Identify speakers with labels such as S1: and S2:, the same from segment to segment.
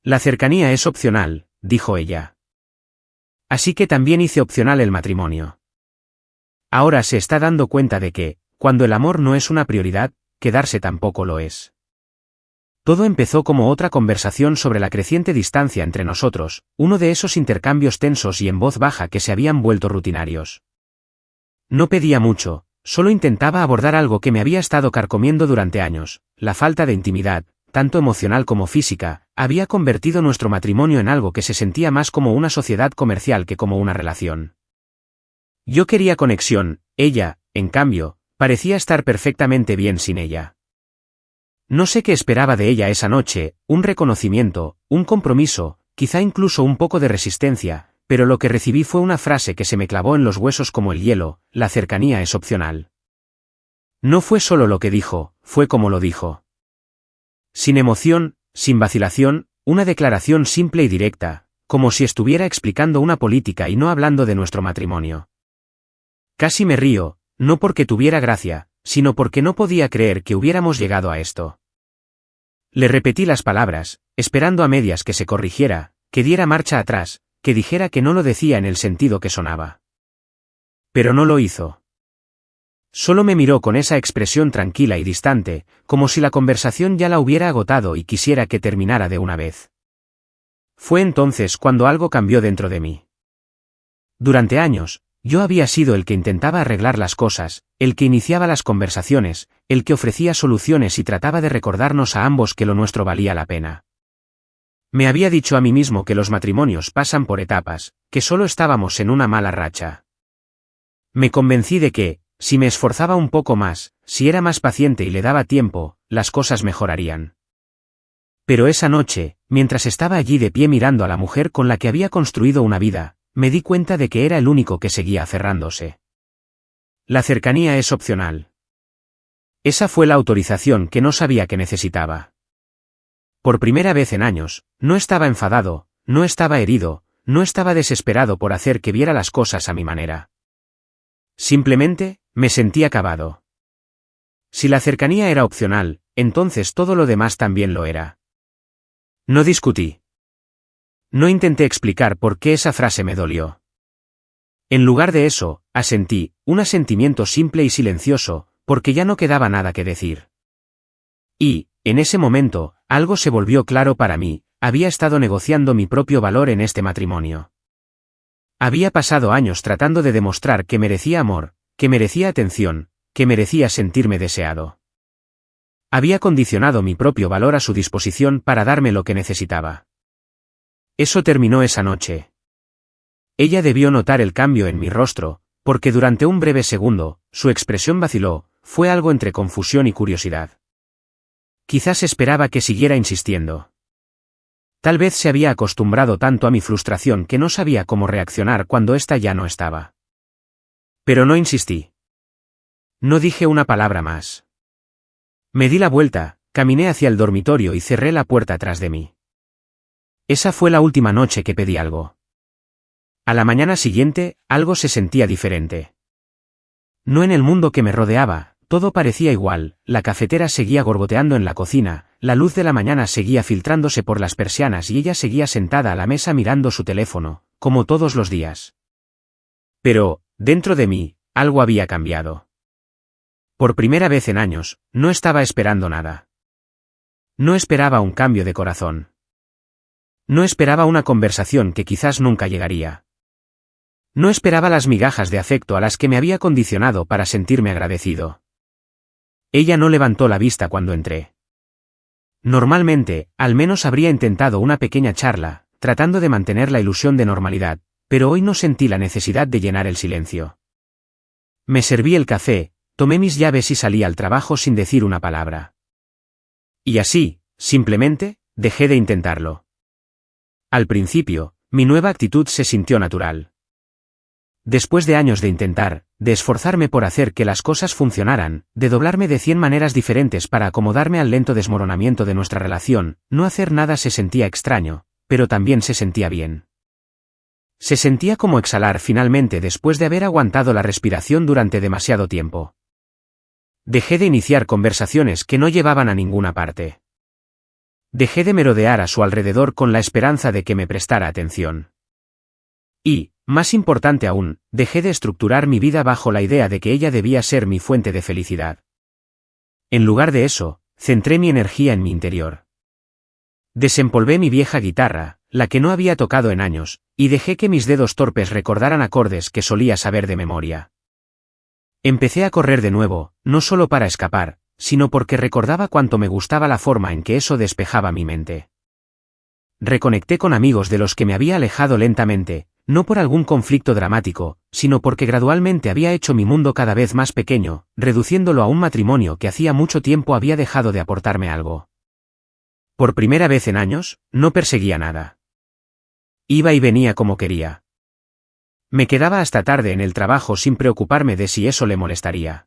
S1: La cercanía es opcional, dijo ella. Así que también hice opcional el matrimonio. Ahora se está dando cuenta de que, cuando el amor no es una prioridad, quedarse tampoco lo es. Todo empezó como otra conversación sobre la creciente distancia entre nosotros, uno de esos intercambios tensos y en voz baja que se habían vuelto rutinarios. No pedía mucho, solo intentaba abordar algo que me había estado carcomiendo durante años, la falta de intimidad, tanto emocional como física, había convertido nuestro matrimonio en algo que se sentía más como una sociedad comercial que como una relación. Yo quería conexión, ella, en cambio, parecía estar perfectamente bien sin ella. No sé qué esperaba de ella esa noche, un reconocimiento, un compromiso, quizá incluso un poco de resistencia, pero lo que recibí fue una frase que se me clavó en los huesos como el hielo: la cercanía es opcional. No fue solo lo que dijo, fue como lo dijo. Sin emoción, sin vacilación, una declaración simple y directa, como si estuviera explicando una política y no hablando de nuestro matrimonio. Casi me río, no porque tuviera gracia, sino porque no podía creer que hubiéramos llegado a esto. Le repetí las palabras, esperando a medias que se corrigiera, que diera marcha atrás, que dijera que no lo decía en el sentido que sonaba. Pero no lo hizo. Solo me miró con esa expresión tranquila y distante, como si la conversación ya la hubiera agotado y quisiera que terminara de una vez. Fue entonces cuando algo cambió dentro de mí. Durante años, yo había sido el que intentaba arreglar las cosas, el que iniciaba las conversaciones, el que ofrecía soluciones y trataba de recordarnos a ambos que lo nuestro valía la pena. Me había dicho a mí mismo que los matrimonios pasan por etapas, que solo estábamos en una mala racha. Me convencí de que, si me esforzaba un poco más, si era más paciente y le daba tiempo, las cosas mejorarían. Pero esa noche, mientras estaba allí de pie mirando a la mujer con la que había construido una vida, me di cuenta de que era el único que seguía aferrándose. La cercanía es opcional. Esa fue la autorización que no sabía que necesitaba. Por primera vez en años, no estaba enfadado, no estaba herido, no estaba desesperado por hacer que viera las cosas a mi manera. Simplemente, me sentí acabado. Si la cercanía era opcional, entonces todo lo demás también lo era. No discutí. No intenté explicar por qué esa frase me dolió. En lugar de eso, asentí, un asentimiento simple y silencioso, porque ya no quedaba nada que decir. Y, en ese momento, algo se volvió claro para mí: había estado negociando mi propio valor en este matrimonio. Había pasado años tratando de demostrar que merecía amor, que merecía atención, que merecía sentirme deseado. Había condicionado mi propio valor a su disposición para darme lo que necesitaba. Eso terminó esa noche. Ella debió notar el cambio en mi rostro, porque durante un breve segundo, su expresión vaciló, fue algo entre confusión y curiosidad. Quizás esperaba que siguiera insistiendo. Tal vez se había acostumbrado tanto a mi frustración que no sabía cómo reaccionar cuando ésta ya no estaba. Pero no insistí. No dije una palabra más. Me di la vuelta, caminé hacia el dormitorio y cerré la puerta tras de mí. Esa fue la última noche que pedí algo. A la mañana siguiente, algo se sentía diferente. No en el mundo que me rodeaba, todo parecía igual, la cafetera seguía gorgoteando en la cocina, la luz de la mañana seguía filtrándose por las persianas y ella seguía sentada a la mesa mirando su teléfono, como todos los días. Pero, dentro de mí, algo había cambiado. Por primera vez en años, no estaba esperando nada. No esperaba un cambio de corazón. No esperaba una conversación que quizás nunca llegaría. No esperaba las migajas de afecto a las que me había condicionado para sentirme agradecido. Ella no levantó la vista cuando entré. Normalmente, al menos habría intentado una pequeña charla, tratando de mantener la ilusión de normalidad, pero hoy no sentí la necesidad de llenar el silencio. Me serví el café, tomé mis llaves y salí al trabajo sin decir una palabra. Y así, simplemente, dejé de intentarlo. Al principio, mi nueva actitud se sintió natural. Después de años de intentar, de esforzarme por hacer que las cosas funcionaran, de doblarme de 100 maneras diferentes para acomodarme al lento desmoronamiento de nuestra relación, no hacer nada se sentía extraño, pero también se sentía bien. Se sentía como exhalar finalmente después de haber aguantado la respiración durante demasiado tiempo. Dejé de iniciar conversaciones que no llevaban a ninguna parte. Dejé de merodear a su alrededor con la esperanza de que me prestara atención. Y, más importante aún, dejé de estructurar mi vida bajo la idea de que ella debía ser mi fuente de felicidad. En lugar de eso, centré mi energía en mi interior. Desempolvé mi vieja guitarra, la que no había tocado en años, y dejé que mis dedos torpes recordaran acordes que solía saber de memoria. Empecé a correr de nuevo, no solo para escapar, sino porque recordaba cuánto me gustaba la forma en que eso despejaba mi mente. Reconecté con amigos de los que me había alejado lentamente, no por algún conflicto dramático, sino porque gradualmente había hecho mi mundo cada vez más pequeño, reduciéndolo a un matrimonio que hacía mucho tiempo había dejado de aportarme algo. Por primera vez en años, no perseguía nada. Iba y venía como quería. Me quedaba hasta tarde en el trabajo sin preocuparme de si eso le molestaría.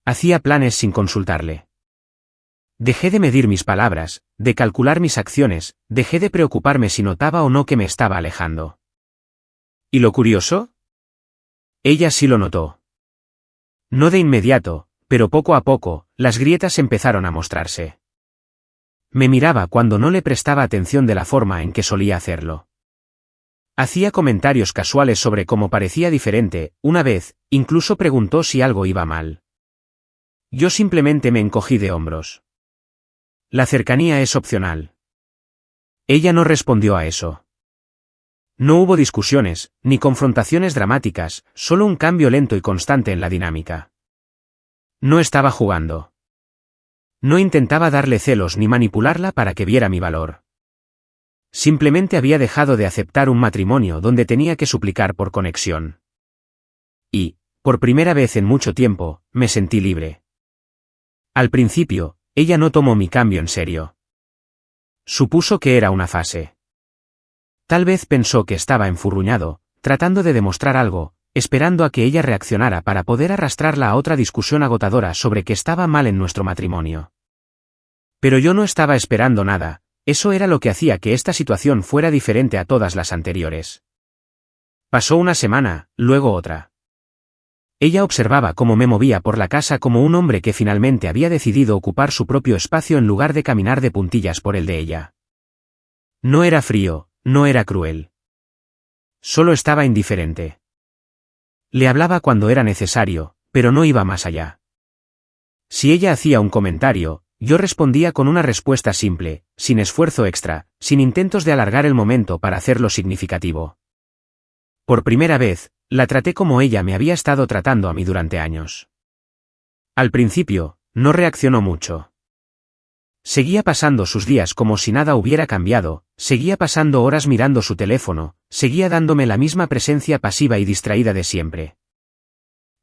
S1: Hacía planes sin consultarle. Dejé de medir mis palabras, de calcular mis acciones, dejé de preocuparme si notaba o no que me estaba alejando. ¿Y lo curioso? Ella sí lo notó. No de inmediato, pero poco a poco, las grietas empezaron a mostrarse. Me miraba cuando no le prestaba atención de la forma en que solía hacerlo. Hacía comentarios casuales sobre cómo parecía diferente, una vez, incluso preguntó si algo iba mal. Yo simplemente me encogí de hombros. La cercanía es opcional. Ella no respondió a eso. No hubo discusiones, ni confrontaciones dramáticas, solo un cambio lento y constante en la dinámica. No estaba jugando. No intentaba darle celos ni manipularla para que viera mi valor. Simplemente había dejado de aceptar un matrimonio donde tenía que suplicar por conexión. Y, por primera vez en mucho tiempo, me sentí libre. Al principio, ella no tomó mi cambio en serio. Supuso que era una fase. Tal vez pensó que estaba enfurruñado, tratando de demostrar algo, esperando a que ella reaccionara para poder arrastrarla a otra discusión agotadora sobre que estaba mal en nuestro matrimonio. Pero yo no estaba esperando nada, eso era lo que hacía que esta situación fuera diferente a todas las anteriores. Pasó una semana, luego otra. Ella observaba cómo me movía por la casa como un hombre que finalmente había decidido ocupar su propio espacio en lugar de caminar de puntillas por el de ella. No era frío, no era cruel. Solo estaba indiferente. Le hablaba cuando era necesario, pero no iba más allá. Si ella hacía un comentario, yo respondía con una respuesta simple, sin esfuerzo extra, sin intentos de alargar el momento para hacerlo significativo. Por primera vez, la traté como ella me había estado tratando a mí durante años. Al principio, no reaccionó mucho. Seguía pasando sus días como si nada hubiera cambiado, seguía pasando horas mirando su teléfono, seguía dándome la misma presencia pasiva y distraída de siempre.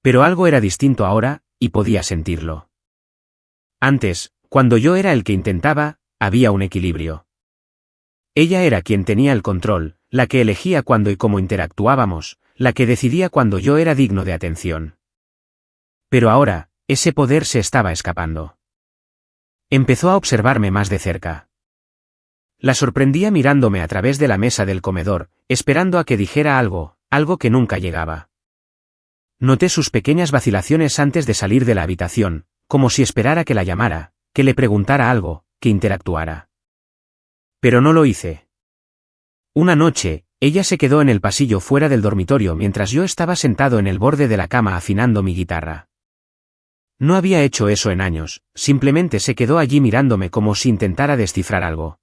S1: Pero algo era distinto ahora, y podía sentirlo. Antes, cuando yo era el que intentaba, había un equilibrio. Ella era quien tenía el control, la que elegía cuándo y cómo interactuábamos, la que decidía cuando yo era digno de atención. Pero ahora, ese poder se estaba escapando. Empezó a observarme más de cerca. La sorprendía mirándome a través de la mesa del comedor, esperando a que dijera algo, algo que nunca llegaba. Noté sus pequeñas vacilaciones antes de salir de la habitación, como si esperara que la llamara, que le preguntara algo, que interactuara. Pero no lo hice. Una noche, ella se quedó en el pasillo fuera del dormitorio mientras yo estaba sentado en el borde de la cama afinando mi guitarra. No había hecho eso en años, simplemente se quedó allí mirándome como si intentara descifrar algo.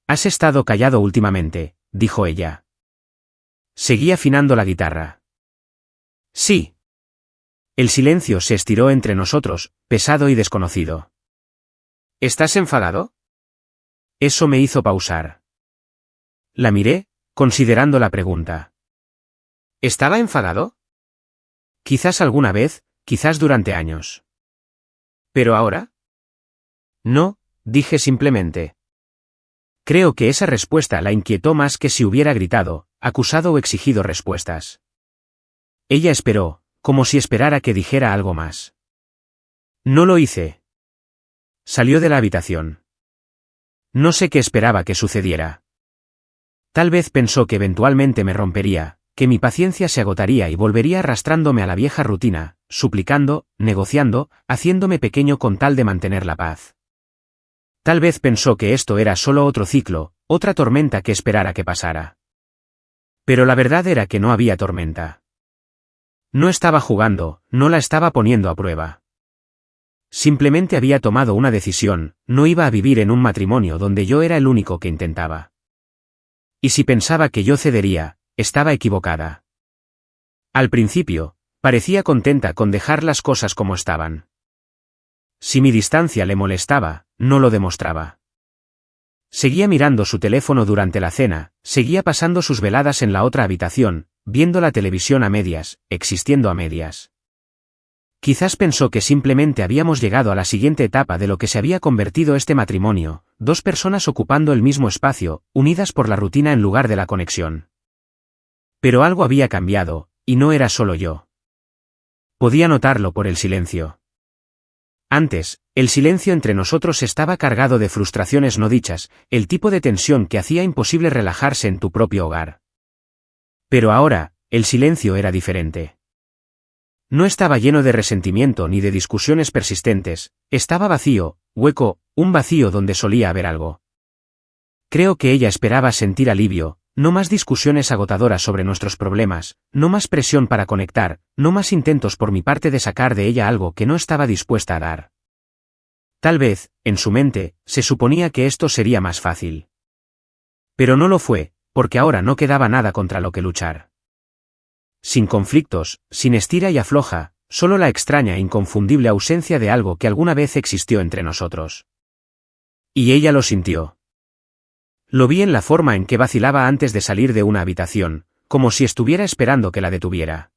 S1: «Has estado callado últimamente», dijo ella. Seguí afinando la guitarra. «Sí». El silencio se estiró entre nosotros, pesado y desconocido. «¿Estás enfadado?» Eso me hizo pausar. La miré, considerando la pregunta. ¿Estaba enfadado? Quizás alguna vez, quizás durante años. ¿Pero ahora? No, dije simplemente. Creo que esa respuesta la inquietó más que si hubiera gritado, acusado o exigido respuestas. Ella esperó, como si esperara que dijera algo más. No lo hice. Salió de la habitación. No sé qué esperaba que sucediera. Tal vez pensó que eventualmente me rompería, que mi paciencia se agotaría y volvería arrastrándome a la vieja rutina, suplicando, negociando, haciéndome pequeño con tal de mantener la paz. Tal vez pensó que esto era solo otro ciclo, otra tormenta que esperara que pasara. Pero la verdad era que no había tormenta. No estaba jugando, no la estaba poniendo a prueba. Simplemente había tomado una decisión, no iba a vivir en un matrimonio donde yo era el único que intentaba. Y si pensaba que yo cedería, estaba equivocada. Al principio, parecía contenta con dejar las cosas como estaban. Si mi distancia le molestaba, no lo demostraba. Seguía mirando su teléfono durante la cena, seguía pasando sus veladas en la otra habitación, viendo la televisión a medias, existiendo a medias. Quizás pensó que simplemente habíamos llegado a la siguiente etapa de lo que se había convertido este matrimonio, dos personas ocupando el mismo espacio, unidas por la rutina en lugar de la conexión. Pero algo había cambiado, y no era solo yo. Podía notarlo por el silencio. Antes, el silencio entre nosotros estaba cargado de frustraciones no dichas, el tipo de tensión que hacía imposible relajarse en tu propio hogar. Pero ahora, el silencio era diferente. No estaba lleno de resentimiento ni de discusiones persistentes, estaba vacío, hueco, un vacío donde solía haber algo. Creo que ella esperaba sentir alivio, no más discusiones agotadoras sobre nuestros problemas, no más presión para conectar, no más intentos por mi parte de sacar de ella algo que no estaba dispuesta a dar. Tal vez, en su mente, se suponía que esto sería más fácil. Pero no lo fue, porque ahora no quedaba nada contra lo que luchar. Sin conflictos, sin estira y afloja, solo la extraña e inconfundible ausencia de algo que alguna vez existió entre nosotros. Y ella lo sintió. Lo vi en la forma en que vacilaba antes de salir de una habitación, como si estuviera esperando que la detuviera.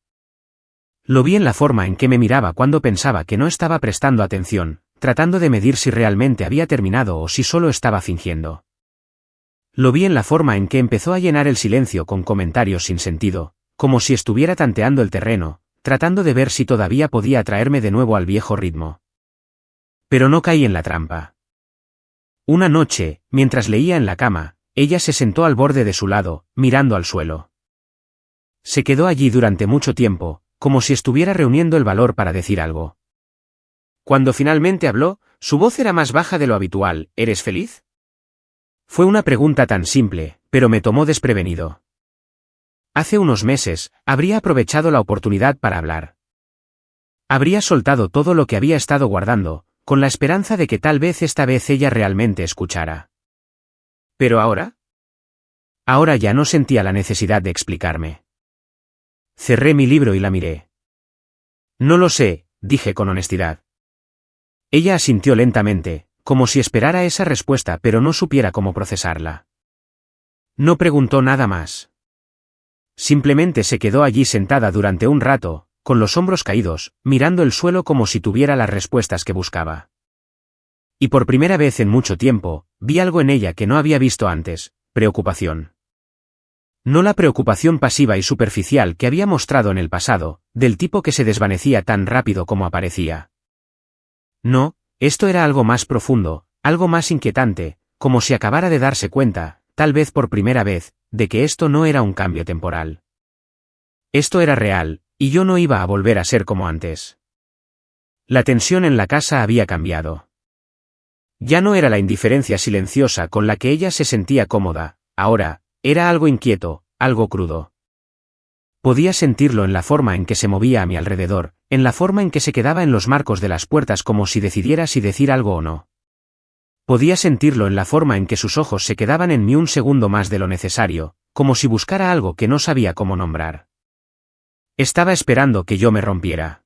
S1: Lo vi en la forma en que me miraba cuando pensaba que no estaba prestando atención, tratando de medir si realmente había terminado o si solo estaba fingiendo. Lo vi en la forma en que empezó a llenar el silencio con comentarios sin sentido, como si estuviera tanteando el terreno, tratando de ver si todavía podía atraerme de nuevo al viejo ritmo. Pero no caí en la trampa. Una noche, mientras leía en la cama, ella se sentó al borde de su lado, mirando al suelo. Se quedó allí durante mucho tiempo, como si estuviera reuniendo el valor para decir algo. Cuando finalmente habló, su voz era más baja de lo habitual. ¿Eres feliz? Fue una pregunta tan simple, pero me tomó desprevenido. Hace unos meses, habría aprovechado la oportunidad para hablar. Habría soltado todo lo que había estado guardando, con la esperanza de que tal vez esta vez ella realmente escuchara. ¿Pero ahora? Ahora ya no sentía la necesidad de explicarme. Cerré mi libro y la miré. No lo sé, dije con honestidad. Ella asintió lentamente, como si esperara esa respuesta pero no supiera cómo procesarla. No preguntó nada más. Simplemente se quedó allí sentada durante un rato, con los hombros caídos, mirando el suelo como si tuviera las respuestas que buscaba. Y por primera vez en mucho tiempo, vi algo en ella que no había visto antes: preocupación. No la preocupación pasiva y superficial que había mostrado en el pasado, del tipo que se desvanecía tan rápido como aparecía. No, esto era algo más profundo, algo más inquietante, como si acabara de darse cuenta, tal vez por primera vez, de que esto no era un cambio temporal. Esto era real, y yo no iba a volver a ser como antes. La tensión en la casa había cambiado. Ya no era la indiferencia silenciosa con la que ella se sentía cómoda, ahora, era algo inquieto, algo crudo. Podía sentirlo en la forma en que se movía a mi alrededor, en la forma en que se quedaba en los marcos de las puertas como si decidiera si decir algo o no. Podía sentirlo en la forma en que sus ojos se quedaban en mí un segundo más de lo necesario, como si buscara algo que no sabía cómo nombrar. Estaba esperando que yo me rompiera.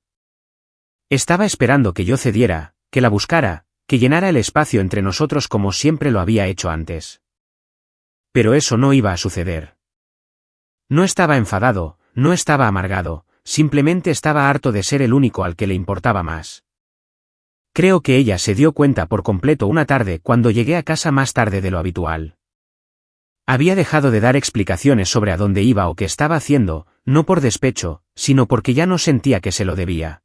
S1: Estaba esperando que yo cediera, que la buscara, que llenara el espacio entre nosotros como siempre lo había hecho antes. Pero eso no iba a suceder. No estaba enfadado, no estaba amargado, simplemente estaba harto de ser el único al que le importaba más. Creo que ella se dio cuenta por completo una tarde cuando llegué a casa más tarde de lo habitual. Había dejado de dar explicaciones sobre a dónde iba o qué estaba haciendo, no por despecho, sino porque ya no sentía que se lo debía.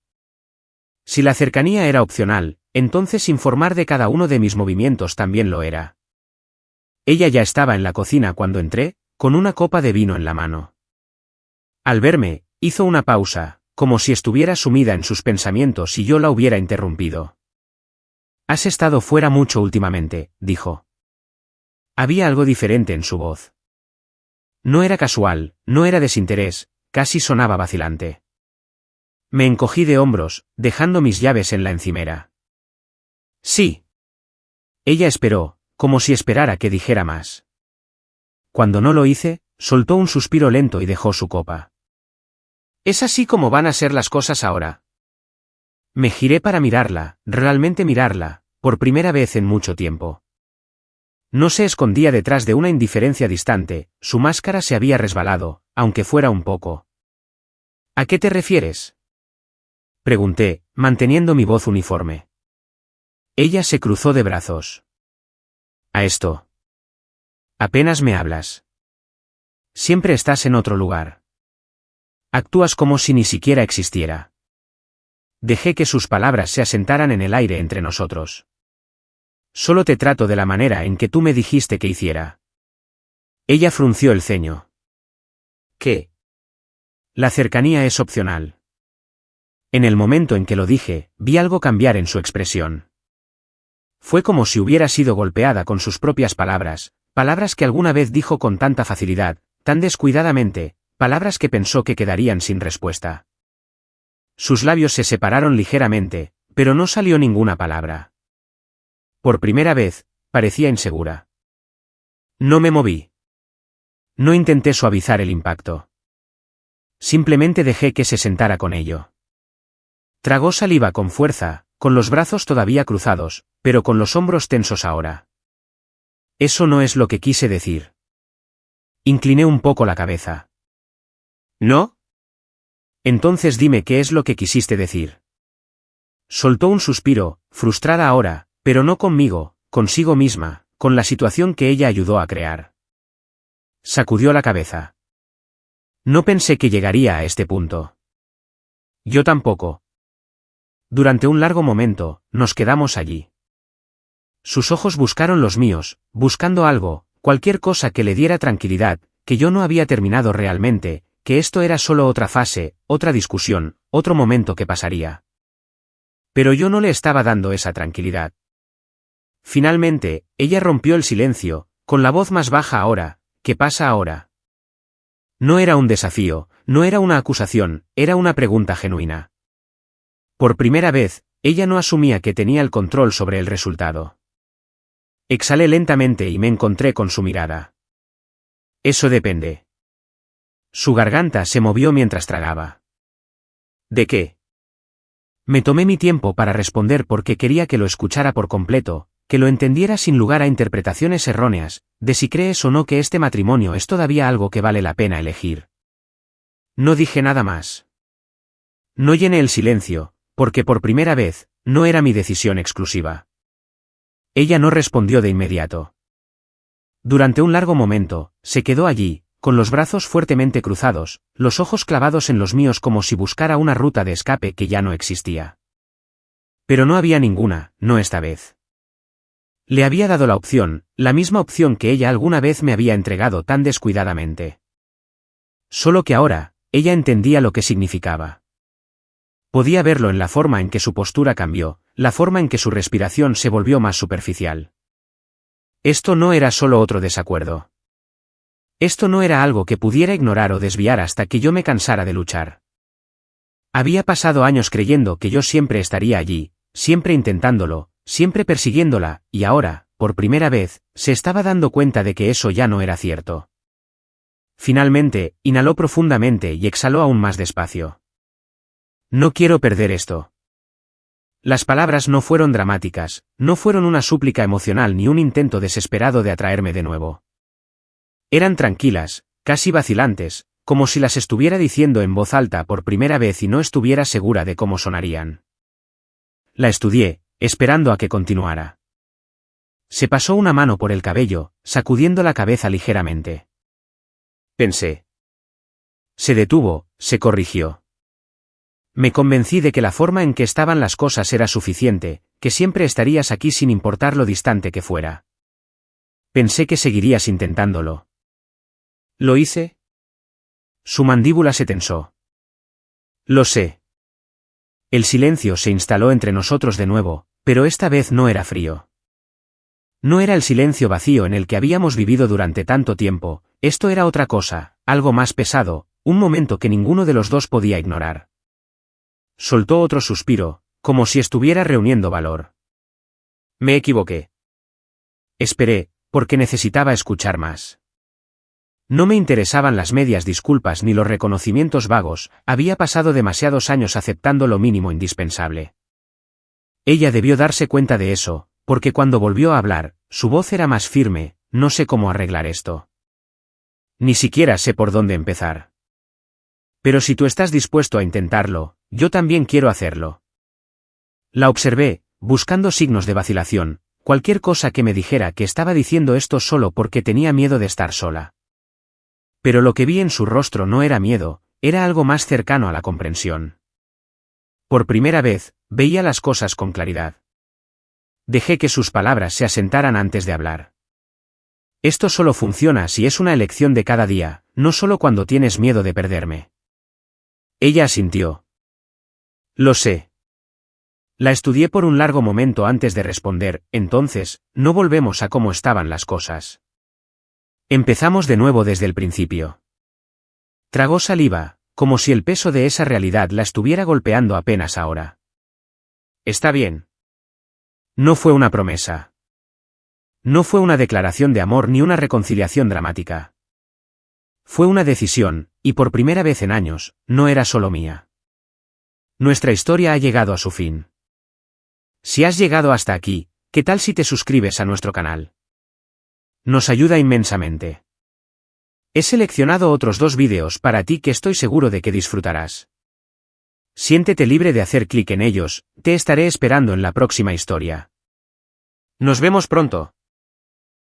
S1: Si la cercanía era opcional, entonces informar de cada uno de mis movimientos también lo era. Ella ya estaba en la cocina cuando entré, con una copa de vino en la mano. Al verme, hizo una pausa, como si estuviera sumida en sus pensamientos y yo la hubiera interrumpido. Has estado fuera mucho últimamente, dijo. Había algo diferente en su voz. No era casual, no era desinterés, casi sonaba vacilante. Me encogí de hombros, dejando mis llaves en la encimera. Sí. Ella esperó, como si esperara que dijera más. Cuando no lo hice, soltó un suspiro lento y dejó su copa. ¿Es así como van a ser las cosas ahora? Me giré para mirarla, realmente mirarla, por primera vez en mucho tiempo. No se escondía detrás de una indiferencia distante, su máscara se había resbalado, aunque fuera un poco. ¿A qué te refieres? Pregunté, manteniendo mi voz uniforme. Ella se cruzó de brazos. A esto. Apenas me hablas. Siempre estás en otro lugar. Actúas como si ni siquiera existiera. Dejé que sus palabras se asentaran en el aire entre nosotros. Solo te trato de la manera en que tú me dijiste que hiciera. Ella frunció el ceño. ¿Qué? La cercanía es opcional. En el momento en que lo dije, vi algo cambiar en su expresión. Fue como si hubiera sido golpeada con sus propias palabras, palabras que alguna vez dijo con tanta facilidad, tan descuidadamente, palabras que pensó que quedarían sin respuesta. Sus labios se separaron ligeramente, pero no salió ninguna palabra. Por primera vez, parecía insegura. No me moví. No intenté suavizar el impacto. Simplemente dejé que se sentara con ello. Tragó saliva con fuerza, con los brazos todavía cruzados, pero con los hombros tensos ahora. Eso no es lo que quise decir. Incliné un poco la cabeza. ¿No? Entonces dime qué es lo que quisiste decir. Soltó un suspiro, frustrada ahora, pero no conmigo, consigo misma, con la situación que ella ayudó a crear. Sacudió la cabeza. No pensé que llegaría a este punto. Yo tampoco. Durante un largo momento, nos quedamos allí. Sus ojos buscaron los míos, buscando algo, cualquier cosa que le diera tranquilidad, que yo no había terminado realmente, que esto era solo otra fase, otra discusión, otro momento que pasaría. Pero yo no le estaba dando esa tranquilidad. Finalmente, ella rompió el silencio, con la voz más baja ahora. ¿Qué pasa ahora? No era un desafío, no era una acusación, era una pregunta genuina. Por primera vez, ella no asumía que tenía el control sobre el resultado. Exhalé lentamente y me encontré con su mirada. Eso depende. Su garganta se movió mientras tragaba. ¿De qué? Me tomé mi tiempo para responder porque quería que lo escuchara por completo, que lo entendiera sin lugar a interpretaciones erróneas, de si crees o no que este matrimonio es todavía algo que vale la pena elegir. No dije nada más. No llené el silencio, porque por primera vez, no era mi decisión exclusiva. Ella no respondió de inmediato. Durante un largo momento, se quedó allí, con los brazos fuertemente cruzados, los ojos clavados en los míos como si buscara una ruta de escape que ya no existía. Pero no había ninguna, no esta vez. Le había dado la opción, la misma opción que ella alguna vez me había entregado tan descuidadamente. Solo que ahora, ella entendía lo que significaba. Podía verlo en la forma en que su postura cambió, la forma en que su respiración se volvió más superficial. Esto no era solo otro desacuerdo. Esto no era algo que pudiera ignorar o desviar hasta que yo me cansara de luchar. Había pasado años creyendo que yo siempre estaría allí, siempre intentándolo, siempre persiguiéndola, y ahora, por primera vez, se estaba dando cuenta de que eso ya no era cierto. Finalmente, inhaló profundamente y exhaló aún más despacio. No quiero perder esto. Las palabras no fueron dramáticas, no fueron una súplica emocional ni un intento desesperado de atraerme de nuevo. Eran tranquilas, casi vacilantes, como si las estuviera diciendo en voz alta por primera vez y no estuviera segura de cómo sonarían. La estudié, esperando a que continuara. Se pasó una mano por el cabello, sacudiendo la cabeza ligeramente. Pensé. Se detuvo, se corrigió. Me convencí de que la forma en que estaban las cosas era suficiente, que siempre estarías aquí sin importar lo distante que fuera. Pensé que seguirías intentándolo. ¿Lo hice? Su mandíbula se tensó. Lo sé. El silencio se instaló entre nosotros de nuevo, Pero esta vez no era frío. No era el silencio vacío en el que habíamos vivido durante tanto tiempo, esto era otra cosa, algo más pesado, un momento que ninguno de los dos podía ignorar. Soltó otro suspiro, como si estuviera reuniendo valor. Me equivoqué. Esperé, porque necesitaba escuchar más. No me interesaban las medias disculpas ni los reconocimientos vagos, había pasado demasiados años aceptando lo mínimo indispensable. Ella debió darse cuenta de eso, porque cuando volvió a hablar, su voz era más firme, no sé cómo arreglar esto. Ni siquiera sé por dónde empezar. Pero si tú estás dispuesto a intentarlo, yo también quiero hacerlo. La observé, buscando signos de vacilación, cualquier cosa que me dijera que estaba diciendo esto solo porque tenía miedo de estar sola. Pero lo que vi en su rostro no era miedo, era algo más cercano a la comprensión. Por primera vez, veía las cosas con claridad. Dejé que sus palabras se asentaran antes de hablar. Esto solo funciona si es una elección de cada día, no solo cuando tienes miedo de perderme. Ella asintió. Lo sé. La estudié por un largo momento antes de responder, entonces, no volvemos a cómo estaban las cosas. Empezamos de nuevo desde el principio. Tragó saliva, como si el peso de esa realidad la estuviera golpeando apenas ahora. Está bien. No fue una promesa. No fue una declaración de amor ni una reconciliación dramática. Fue una decisión, y por primera vez en años, no era solo mía. Nuestra historia ha llegado a su fin. Si has llegado hasta aquí, ¿qué tal si te suscribes a nuestro canal? Nos ayuda inmensamente. He seleccionado otros 2 vídeos para ti que estoy seguro de que disfrutarás. Siéntete libre de hacer clic en ellos, te estaré esperando en la próxima historia. Nos vemos pronto.